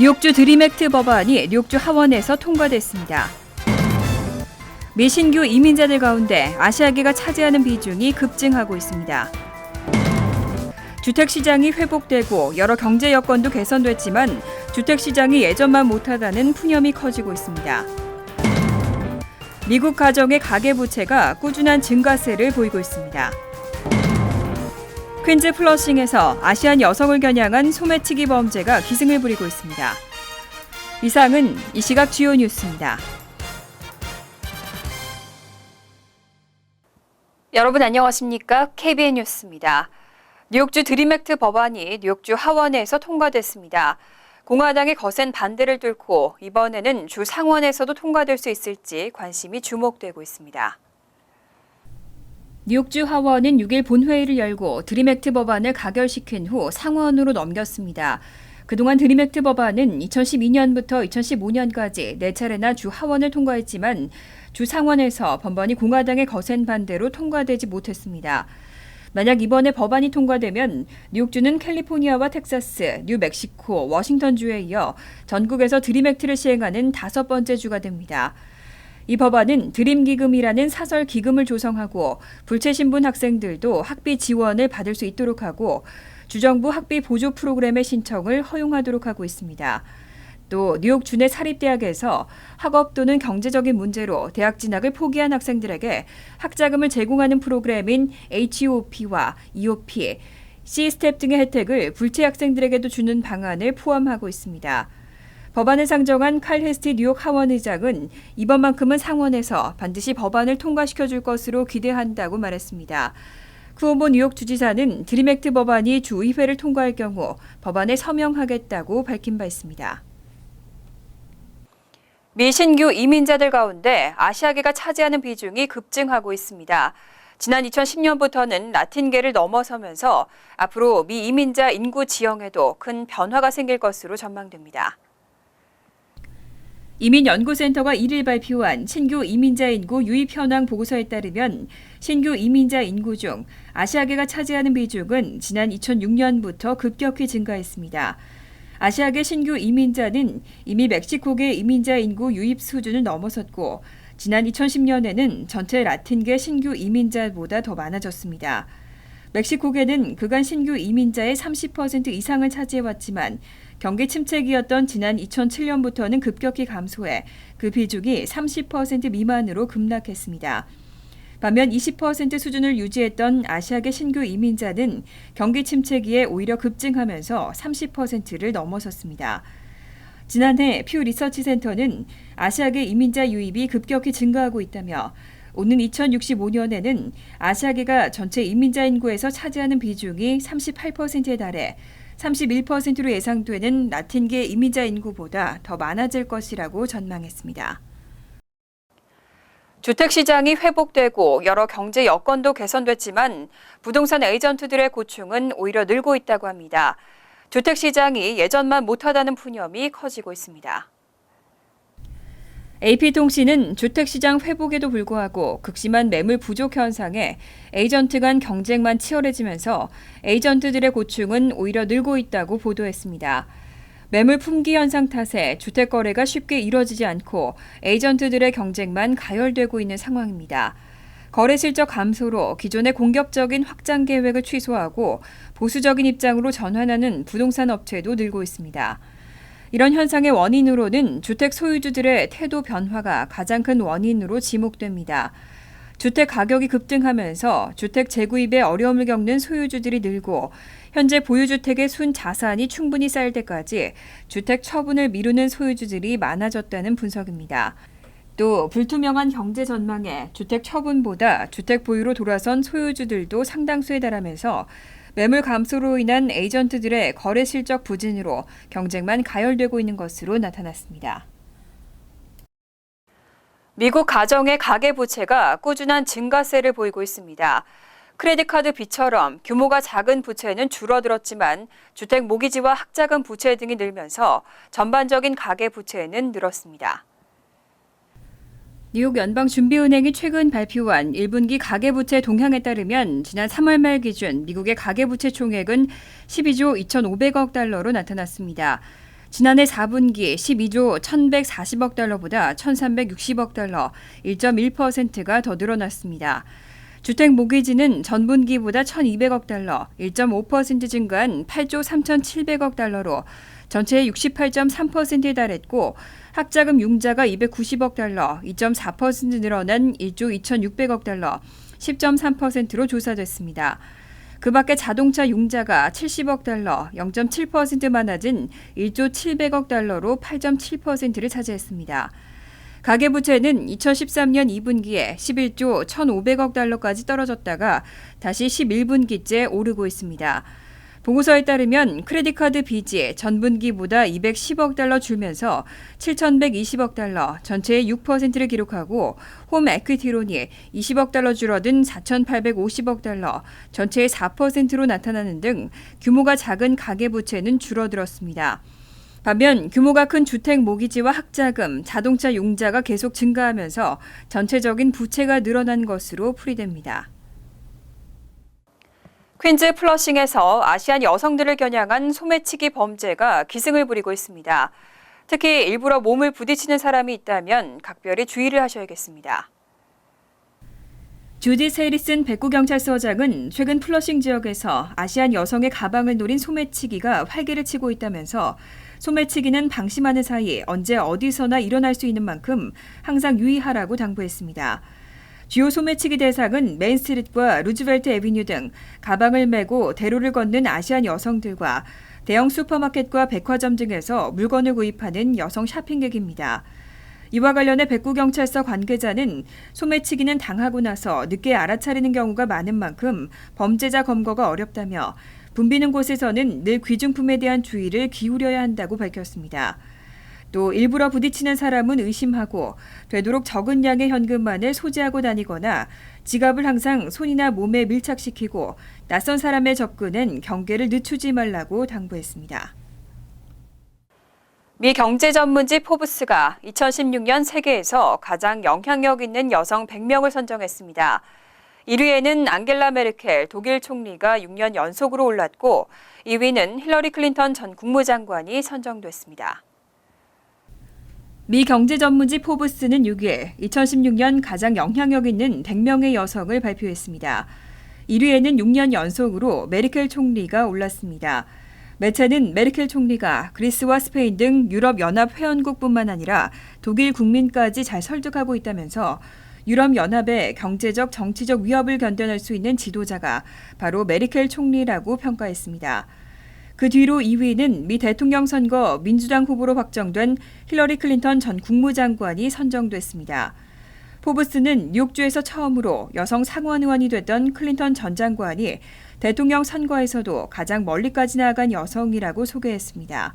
뉴욕주 드림액트 법안이 뉴욕주 하원에서 통과됐습니다. 미 신규 이민자들 가운데 아시아계가 차지하는 비중이 급증하고 있습니다. 주택시장이 회복되고 여러 경제 여건도 개선됐지만 주택시장이 예전만 못하다는 푸념이 커지고 있습니다. 미국 가정의 가계부채가 꾸준한 증가세를 보이고 있습니다. 퀸즈 플러싱에서 아시안 여성을 겨냥한 소매치기 범죄가 기승을 부리고 있습니다. 이상은 이 시각 주요 뉴스입니다. 여러분 안녕하십니까? KBN 뉴스입니다. 뉴욕주 드림액트 법안이 뉴욕주 하원에서 통과됐습니다. 공화당의 거센 반대를 뚫고 이번에는 주 상원에서도 통과될 수 있을지 관심이 주목되고 있습니다. 뉴욕주 하원은 6일 본회의를 열고 드림액트 법안을 가결시킨 후 상원으로 넘겼습니다. 그동안 드림액트 법안은 2012년부터 2015년까지 4차례나 주 하원을 통과했지만 주 상원에서 번번이 공화당의 거센 반대로 통과되지 못했습니다. 만약 이번에 법안이 통과되면 뉴욕주는 캘리포니아와 텍사스, 뉴멕시코, 워싱턴주에 이어 전국에서 드림액트를 시행하는 5번째 주가 됩니다. 이 법안은 드림기금이라는 사설 기금을 조성하고 불체신분 학생들도 학비 지원을 받을 수 있도록 하고 주정부 학비 보조 프로그램의 신청을 허용하도록 하고 있습니다. 또 뉴욕주 내 사립대학에서 학업 또는 경제적인 문제로 대학 진학을 포기한 학생들에게 학자금을 제공하는 프로그램인 HOP와 EOP, C-스텝 등의 혜택을 불체 학생들에게도 주는 방안을 포함하고 있습니다. 법안을 상정한 칼 헤스티 뉴욕 하원 의장은 이번만큼은 상원에서 반드시 법안을 통과시켜줄 것으로 기대한다고 말했습니다. 쿠오모 뉴욕 주지사는 드림액트 법안이 주의회를 통과할 경우 법안에 서명하겠다고 밝힌 바 있습니다. 미 신규 이민자들 가운데 아시아계가 차지하는 비중이 급증하고 있습니다. 지난 2010년부터는 라틴계를 넘어서면서 앞으로 미 이민자 인구 지형에도 큰 변화가 생길 것으로 전망됩니다. 이민연구센터가 1일 발표한 신규 이민자 인구 유입 현황 보고서에 따르면 신규 이민자 인구 중 아시아계가 차지하는 비중은 지난 2006년부터 급격히 증가했습니다. 아시아계 신규 이민자는 이미 멕시코계 이민자 인구 유입 수준을 넘어섰고 지난 2010년에는 전체 라틴계 신규 이민자보다 더 많아졌습니다. 멕시코계는 그간 신규 이민자의 30% 이상을 차지해왔지만 경기 침체기였던 지난 2007년부터는 급격히 감소해 그 비중이 30% 미만으로 급락했습니다. 반면 20% 수준을 유지했던 아시아계 신규 이민자는 경기 침체기에 오히려 급증하면서 30%를 넘어섰습니다. 지난해 퓨 리서치 센터는 아시아계 이민자 유입이 급격히 증가하고 있다며 오는 2065년에는 아시아계가 전체 이민자 인구에서 차지하는 비중이 38%에 달해 31%로 예상되는 라틴계 이민자 인구보다 더 많아질 것이라고 전망했습니다. 주택시장이 회복되고 여러 경제 여건도 개선됐지만 부동산 에이전트들의 고충은 오히려 늘고 있다고 합니다. 주택시장이 예전만 못하다는 푸념이 커지고 있습니다. AP통신은 주택시장 회복에도 불구하고 극심한 매물 부족 현상에 에이전트 간 경쟁만 치열해지면서 에이전트들의 고충은 오히려 늘고 있다고 보도했습니다. 매물 품귀 현상 탓에 주택 거래가 쉽게 이뤄지지 않고 에이전트들의 경쟁만 가열되고 있는 상황입니다. 거래 실적 감소로 기존의 공격적인 확장 계획을 취소하고 보수적인 입장으로 전환하는 부동산 업체도 늘고 있습니다. 이런 현상의 원인으로는 주택 소유주들의 태도 변화가 가장 큰 원인으로 지목됩니다. 주택 가격이 급등하면서 주택 재구입에 어려움을 겪는 소유주들이 늘고 현재 보유주택의 순 자산이 충분히 쌓일 때까지 주택 처분을 미루는 소유주들이 많아졌다는 분석입니다. 또 불투명한 경제 전망에 주택 처분보다 주택 보유로 돌아선 소유주들도 상당수에 달하면서 매물 감소로 인한 에이전트들의 거래 실적 부진으로 경쟁만 가열되고 있는 것으로 나타났습니다. 미국 가정의 가계부채가 꾸준한 증가세를 보이고 있습니다. 크레딧카드 빚처럼 규모가 작은 부채는 줄어들었지만 주택 모기지와 학자금 부채 등이 늘면서 전반적인 가계부채는 늘었습니다. 뉴욕 연방준비은행이 최근 발표한 1분기 가계부채 동향에 따르면 지난 3월 말 기준 미국의 가계부채 총액은 12조 2,500억 달러로 나타났습니다. 지난해 4분기 12조 1,140억 달러보다 1,360억 달러, 1.1%가 더 늘어났습니다. 주택 모기지는 전분기보다 1,200억 달러, 1.5% 증가한 8조 3,700억 달러로 전체의 68.3%에 달했고 학자금 융자가 290억 달러, 2.4% 늘어난 1조 2,600억 달러, 10.3%로 조사됐습니다. 그 밖에 자동차 융자가 70억 달러, 0.7% 많아진 1조 700억 달러로 8.7%를 차지했습니다. 가계부채는 2013년 2분기에 11조 1,500억 달러까지 떨어졌다가 다시 11분기째 오르고 있습니다. 보고서에 따르면 크레딧카드 빚이 전분기보다 210억 달러 줄면서 7,120억 달러, 전체의 6%를 기록하고 홈 에퀴티론이 20억 달러 줄어든 4,850억 달러, 전체의 4%로 나타나는 등 규모가 작은 가계부채는 줄어들었습니다. 반면 규모가 큰 주택 모기지와 학자금, 자동차 융자가 계속 증가하면서 전체적인 부채가 늘어난 것으로 풀이됩니다. 퀸즈 플러싱에서 아시안 여성들을 겨냥한 소매치기 범죄가 기승을 부리고 있습니다. 특히 일부러 몸을 부딪히는 사람이 있다면 각별히 주의를 하셔야겠습니다. 주디 해리슨 백구경찰서장은 최근 플러싱 지역에서 아시안 여성의 가방을 노린 소매치기가 활개를 치고 있다면서 소매치기는 방심하는 사이 언제 어디서나 일어날 수 있는 만큼 항상 유의하라고 당부했습니다. 주요 소매치기 대상은 메인스트리트과 루즈벨트 애비뉴 등 가방을 메고 대로를 걷는 아시안 여성들과 대형 슈퍼마켓과 백화점 등에서 물건을 구입하는 여성 쇼핑객입니다. 이와 관련해 백구경찰서 관계자는 소매치기는 당하고 나서 늦게 알아차리는 경우가 많은 만큼 범죄자 검거가 어렵다며 붐비는 곳에서는 늘 귀중품에 대한 주의를 기울여야 한다고 밝혔습니다. 또 일부러 부딪히는 사람은 의심하고 되도록 적은 양의 현금만을 소지하고 다니거나 지갑을 항상 손이나 몸에 밀착시키고 낯선 사람의 접근엔 경계를 늦추지 말라고 당부했습니다. 미 경제 전문지 포브스가 2016년 세계에서 가장 영향력 있는 여성 100명을 선정했습니다. 1위에는 앙겔라 메르켈 독일 총리가 6년 연속으로 올랐고 2위는 힐러리 클린턴 전 국무장관이 선정됐습니다. 미 경제 전문지 포브스는 6일 2016년 가장 영향력 있는 100명의 여성을 발표했습니다. 1위에는 6년 연속으로 메르켈 총리가 올랐습니다. 매체는 메르켈 총리가 그리스와 스페인 등 유럽연합 회원국뿐만 아니라 독일 국민까지 잘 설득하고 있다면서 유럽연합의 경제적, 정치적 위협을 견뎌낼 수 있는 지도자가 바로 메르켈 총리라고 평가했습니다. 그 뒤로 2위는 미 대통령 선거 민주당 후보로 확정된 힐러리 클린턴 전 국무장관이 선정됐습니다. 포브스는 뉴욕주에서 처음으로 여성 상원 의원이 됐던 클린턴 전 장관이 대통령 선거에서도 가장 멀리까지 나아간 여성이라고 소개했습니다.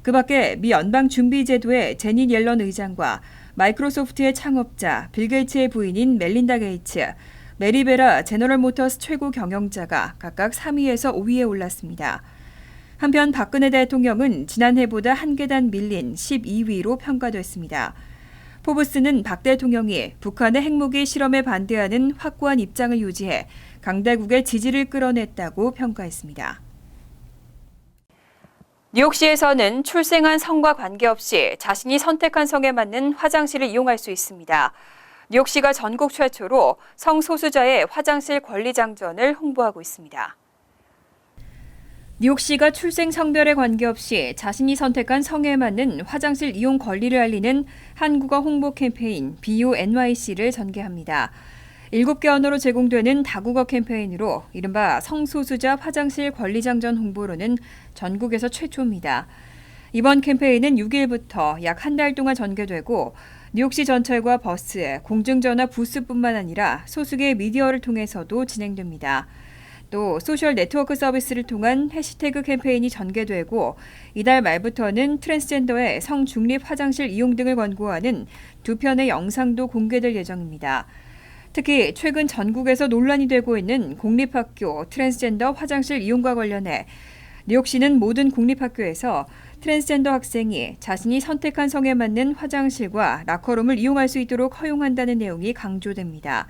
그 밖에 미 연방준비제도의 제닛 옐런 의장과 마이크로소프트의 창업자 빌 게이츠의 부인인 멜린다 게이츠, 메리베라 제너럴모터스 최고 경영자가 각각 3위에서 5위에 올랐습니다. 한편 박근혜 대통령은 지난해보다 한 계단 밀린 12위로 평가됐습니다. 포브스는 박 대통령이 북한의 핵무기 실험에 반대하는 확고한 입장을 유지해 강대국의 지지를 끌어냈다고 평가했습니다. 뉴욕시에서는 출생한 성과 관계없이 자신이 선택한 성에 맞는 화장실을 이용할 수 있습니다. 뉴욕시가 전국 최초로 성소수자의 화장실 권리 장전을 홍보하고 있습니다. 뉴욕시가 출생 성별에 관계없이 자신이 선택한 성에 맞는 화장실 이용 권리를 알리는 한국어 홍보 캠페인 BONYC를 전개합니다. 7개 언어로 제공되는 다국어 캠페인으로 이른바 성소수자 화장실 권리장전 홍보로는 전국에서 최초입니다. 이번 캠페인은 6일부터 약 한 달 동안 전개되고 뉴욕시 전철과 버스, 공중전화 부스뿐만 아니라 소수의 미디어를 통해서도 진행됩니다. 또 소셜 네트워크 서비스를 통한 해시태그 캠페인이 전개되고 이달 말부터는 트랜스젠더의 성중립 화장실 이용 등을 권고하는 2편의 영상도 공개될 예정입니다. 특히 최근 전국에서 논란이 되고 있는 공립학교 트랜스젠더 화장실 이용과 관련해 뉴욕시는 모든 공립학교에서 트랜스젠더 학생이 자신이 선택한 성에 맞는 화장실과 라커룸을 이용할 수 있도록 허용한다는 내용이 강조됩니다.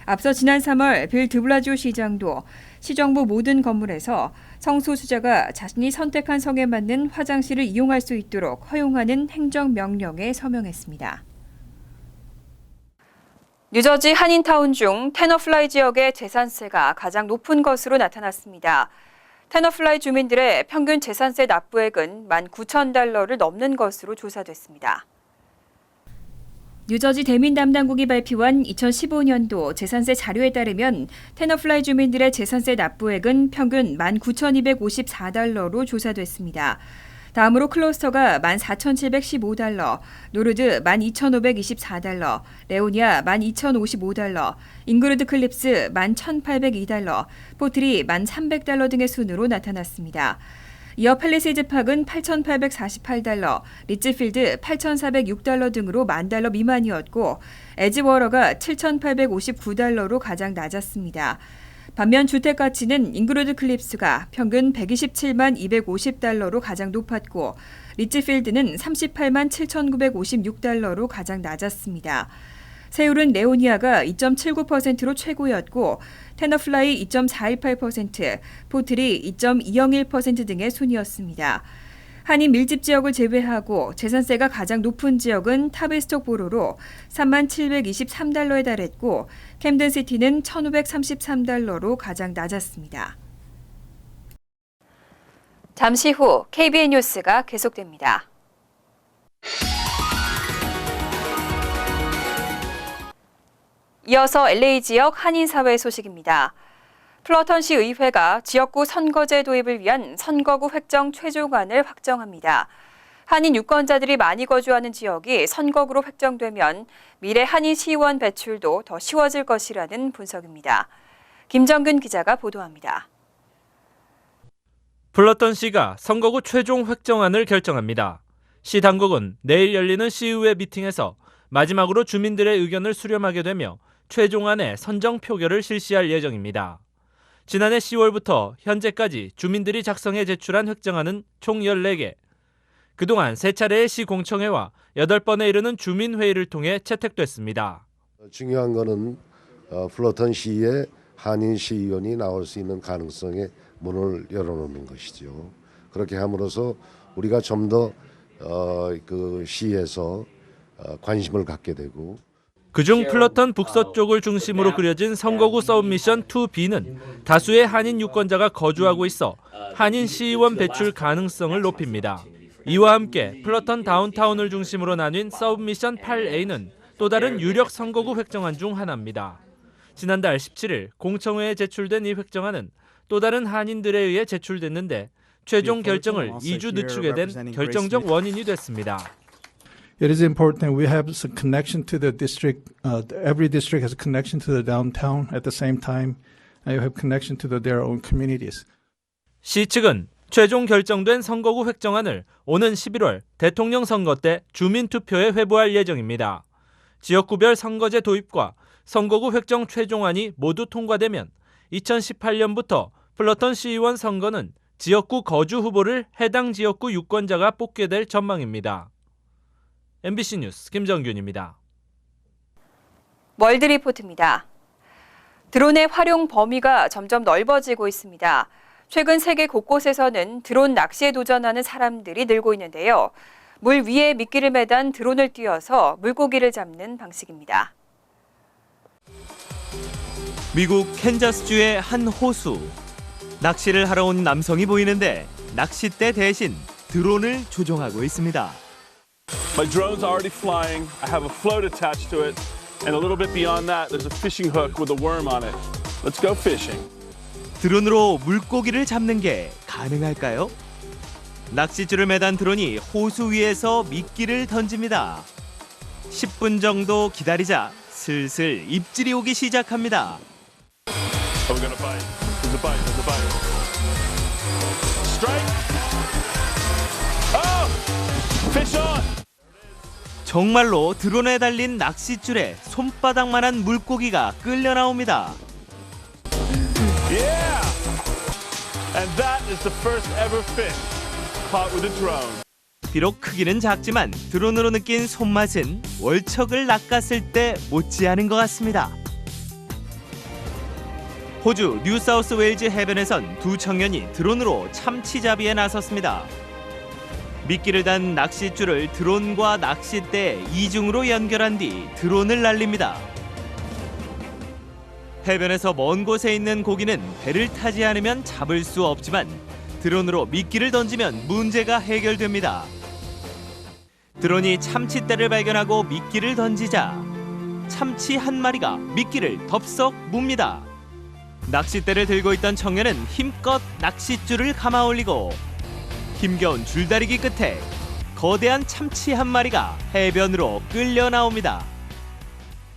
앞서 지난 3월 빌 드블라지오 시장도 시정부 모든 건물에서 성소수자가 자신이 선택한 성에 맞는 화장실을 이용할 수 있도록 허용하는 행정명령에 서명했습니다. 뉴저지 한인타운 중 테너플라이 지역의 재산세가 가장 높은 것으로 나타났습니다. 테너플라이 주민들의 평균 재산세 납부액은 19,000달러를 넘는 것으로 조사됐습니다. 뉴저지 대민 담당국이 발표한 2015년도 재산세 자료에 따르면 테너플라이 주민들의 재산세 납부액은 평균 19,254달러로 조사됐습니다. 다음으로 클로스터가 14,715달러, 노르드 12,524달러, 레오니아 12,055달러, 잉그루드 클립스 11,802달러, 포트리 1,300달러 등의 순으로 나타났습니다. 이어 팰리세이드 팍은 8,848달러, 리츠필드 8,406달러 등으로 10,000달러 미만이었고 에즈워러가 7,859달러로 가장 낮았습니다. 반면 주택 가치는 잉그루드 클립스가 평균 127만 250달러로 가장 높았고 리츠필드는 38만 7,956달러로 가장 낮았습니다. 세율은 레오니아가 2.79%로 최고였고 테너플라이 2.418%, 포트리 2.201% 등의 순이었습니다. 한인 밀집 지역을 제외하고 재산세가 가장 높은 지역은 타베스톡보로로 3723달러에 달했고 캠든시티는 1533달러로 가장 낮았습니다. 잠시 후 KBN 뉴스가 계속됩니다. 이어서 LA 지역 한인사회 소식입니다. 플러턴시 의회가 지역구 선거제 도입을 위한 선거구 획정 최종안을 확정합니다. 한인 유권자들이 많이 거주하는 지역이 선거구로 획정되면 미래 한인 시의원 배출도 더 쉬워질 것이라는 분석입니다. 김정근 기자가 보도합니다. 플러턴시가 선거구 최종 획정안을 결정합니다. 시 당국은 내일 열리는 시의회 미팅에서 마지막으로 주민들의 의견을 수렴하게 되며 최종안의 선정 표결을 실시할 예정입니다. 지난해 10월부터 현재까지 주민들이 작성해 제출한 획정안은 총 14개. 그동안 3차례의 시공청회와 8번에 이르는 주민회의를 통해 채택됐습니다. 중요한 것은 플러턴시의 한인 시의원이 나올 수 있는 가능성에 문을 열어놓는 것이죠. 그렇게 함으로써 우리가 좀 더 그 시에서 관심을 갖게 되고 그중 플러턴 북서쪽을 중심으로 그려진 선거구 서브미션 2B는 다수의 한인 유권자가 거주하고 있어 한인 시의원 배출 가능성을 높입니다. 이와 함께 플러턴 다운타운을 중심으로 나뉜 서브미션 8A는 또 다른 유력 선거구 획정안 중 하나입니다. 지난달 17일 공청회에 제출된 이 획정안은 또 다른 한인들에 의해 제출됐는데 최종 결정을 2주 늦추게 된 결정적 원인이 됐습니다. It is important that we have some connection to the district. Every district has a connection to the downtown at the same time. You have connection to their own communities. 시 측은 최종 결정된 선거구 획정안을 오는 11월 대통령 선거 때 주민투표에 회부할 예정입니다. 지역구별 선거제 도입과 선거구 획정 최종안이 모두 통과되면 2018년부터 플러턴 시의원 선거는 지역구 거주 후보를 해당 지역구 유권자가 뽑게 될 전망입니다. MBC 뉴스 김정균입니다. 월드리포트입니다. 드론의 활용 범위가 점점 넓어지고 있습니다. 최근 세계 곳곳에서는 드론 낚시에 도전하는 사람들이 늘고 있는데요. 물 위에 미끼를 매단 드론을 띄워서 물고기를 잡는 방식입니다. 미국 캔자스주의 한 호수. 낚시를 하러 온 남성이 보이는데 낚싯대 대신 드론을 조종하고 있습니다. My drone's already flying. I have a float attached to it. And a little bit beyond that, there's a fishing hook with a worm on it. Let's go fishing. 드론으로 물고기를 잡는 게 가능할까요? 낚싯줄을 매단 드론이 호수 위에서 미끼를 던집니다. 10분 정도 기다리자 슬슬 입질이 오기 시작합니다. Are we gonna bite? There's a bite. There's a bite. Strike. Oh! Fish on. 정말로 드론에 달린 낚싯줄에 손바닥만한 물고기가 끌려 나옵니다. Yeah! And that is the first ever fish caught with a drone. 비록 크기는 작지만 드론으로 느낀 손맛은 월척을 낚았을 때 못지않은 것 같습니다. 호주 뉴사우스웨일즈 해변에선 두 청년이 드론으로 참치잡이에 나섰습니다. 미끼를 단 낚싯줄을 드론과 낚싯대 이중으로 연결한 뒤 드론을 날립니다. 해변에서 먼 곳에 있는 고기는 배를 타지 않으면 잡을 수 없지만 드론으로 미끼를 던지면 문제가 해결됩니다. 드론이 참치대를 발견하고 미끼를 던지자 참치 한 마리가 미끼를 덥석 뭅니다. 낚싯대를 들고 있던 청년은 힘껏 낚싯줄을 감아 올리고 힘겨운 줄다리기 끝에 거대한 참치 한 마리가 해변으로 끌려 나옵니다.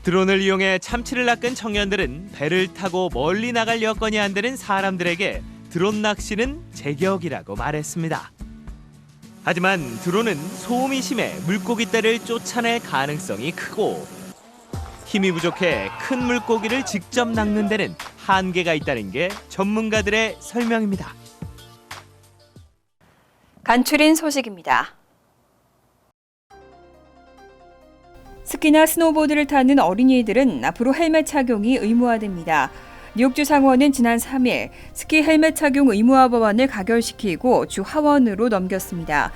드론을 이용해 참치를 낚은 청년들은 배를 타고 멀리 나갈 여건이 안 되는 사람들에게 드론 낚시는 제격이라고 말했습니다. 하지만 드론은 소음이 심해 물고기떼를 쫓아낼 가능성이 크고 힘이 부족해 큰 물고기를 직접 낚는 데는 한계가 있다는 게 전문가들의 설명입니다. 간추린 소식입니다. 스키나 스노보드를 타는 어린이들은 앞으로 헬멧 착용이 의무화됩니다. 뉴욕주 상원은 지난 3일 스키 헬멧 착용 의무화 법안을 가결시키고 주 하원으로 넘겼습니다.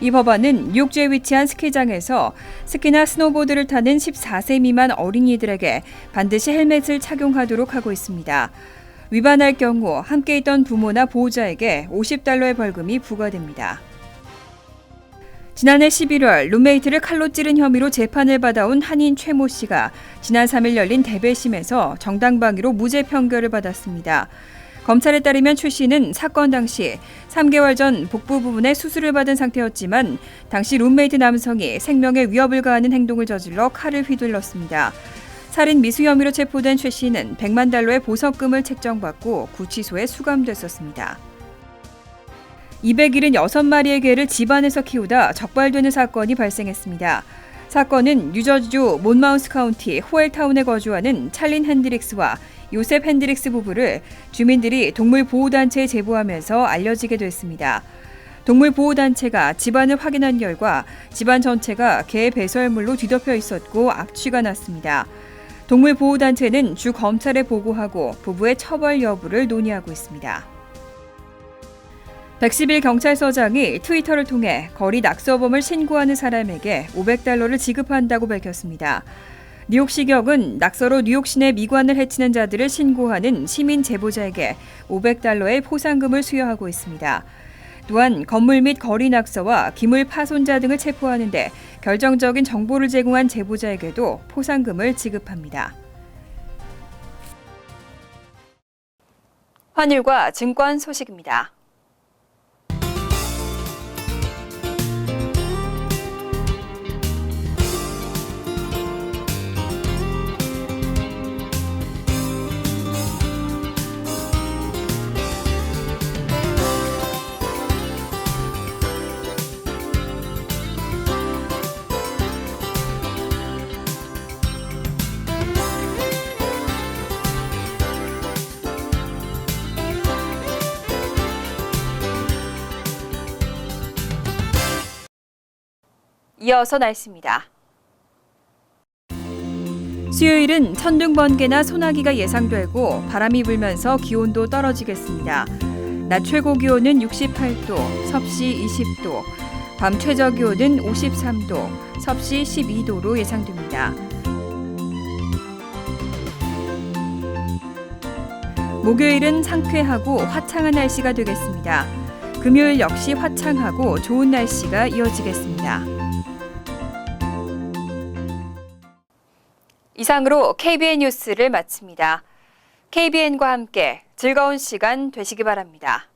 이 법안은 뉴욕주에 위치한 스키장에서 스키나 스노보드를 타는 14세 미만 어린이들에게 반드시 헬멧을 착용하도록 하고 있습니다. 위반할 경우 함께 있던 부모나 보호자에게 $50의 벌금이 부과됩니다. 지난해 11월 룸메이트를 칼로 찌른 혐의로 재판을 받아온 한인 최모 씨가 지난 3일 열린 대배심에서 정당방위로 무죄 판결을 받았습니다. 검찰에 따르면 최 씨는 사건 당시 3개월 전 복부 부분에 수술을 받은 상태였지만 당시 룸메이트 남성이 생명에 위협을 가하는 행동을 저질러 칼을 휘둘렀습니다. 살인 미수 혐의로 체포된 최 씨는 $100만 보석금을 책정받고 구치소에 수감됐었습니다. 276마리의 개를 집안에서 키우다 적발되는 사건이 발생했습니다. 사건은 뉴저지주 몬마우스 카운티 호엘타운에 거주하는 찰린 핸드릭스와 요셉 핸드릭스 부부를 주민들이 동물보호단체에 제보하면서 알려지게 됐습니다. 동물보호단체가 집안을 확인한 결과 집안 전체가 개 배설물로 뒤덮여 있었고 악취가 났습니다. 동물보호단체는 주 검찰에 보고하고 부부의 처벌 여부를 논의하고 있습니다. 110일 경찰서장이 트위터를 통해 거리 낙서범을 신고하는 사람에게 $500를 지급한다고 밝혔습니다. 뉴욕시경은 낙서로 뉴욕 시내 미관을 해치는 자들을 신고하는 시민 제보자에게 $500의 포상금을 수여하고 있습니다. 또한 건물 및 거리 낙서와 기물 파손자 등을 체포하는 데 결정적인 정보를 제공한 제보자에게도 포상금을 지급합니다. 환율과 증권 소식입니다. 이어서 날씨입니다. 수요일은 천둥 번개나 소나기가 예상되고 바람이 불면서 기온도 떨어지겠습니다. 낮 최고 기온은 68도, 섭씨 20도, 밤 최저 기온은 53도, 섭씨 12도로 예상됩니다. 목요일은 상쾌하고 화창한 날씨가 되겠습니다. 금요일 역시 화창하고 좋은 날씨가 이어지겠습니다. 이상으로 KBN 뉴스를 마칩니다. KBN과 함께 즐거운 시간 되시기 바랍니다.